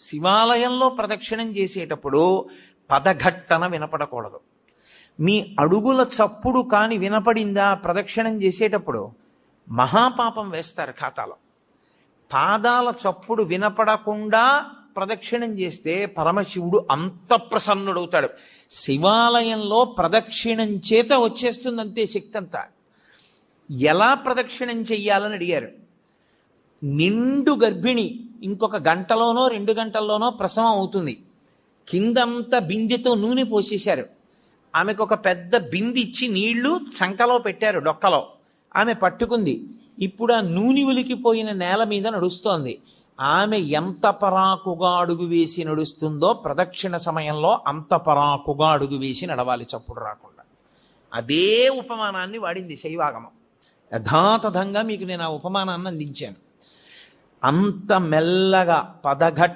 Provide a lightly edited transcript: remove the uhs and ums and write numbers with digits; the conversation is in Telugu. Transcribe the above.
శివాలయంలో ప్రదక్షిణం చేసేటప్పుడు పదఘట్టన వినపడకూడదు. మీ అడుగుల చప్పుడు కాని వినపడిందా ప్రదక్షిణం చేసేటప్పుడు మహాపాపం వేస్తారు ఖాతాలో. పాదాల చప్పుడు వినపడకుండా ప్రదక్షిణం చేస్తే పరమశివుడు అంత ప్రసన్నుడవుతాడు. శివాలయంలో ప్రదక్షిణం చేత వచ్చేస్తుందంతే శక్తి అంతా. ఎలా ప్రదక్షిణం చెయ్యాలని అడిగారు. నిండు గర్భిణి ఇంకొక గంటలోనో 2 గంటల్లోనో ప్రసవం అవుతుంది. కిందంతా బిందెతో నూనె పోసేశారు. ఆమెకు ఒక పెద్ద బింది ఇచ్చి నీళ్లు చంకలో పెట్టారు, డొక్కలో. ఆమె పట్టుకుంది. ఇప్పుడు ఆ నూనె ఉలికిపోయిన నేల మీద నడుస్తోంది. ఆమె ఎంత పరాకుగా అడుగు వేసి నడుస్తుందో ప్రదక్షిణ సమయంలో అంత పరాకుగా అడుగు వేసి నడవాలి, చప్పుడు రాకుండా. అదే ఉపమానాన్ని వాడింది శైవాగమం. యథాతథంగా మీకు నేను ఆ ఉపమానాన్ని అందించాను. అంత మెల్లగా పదఘట్ట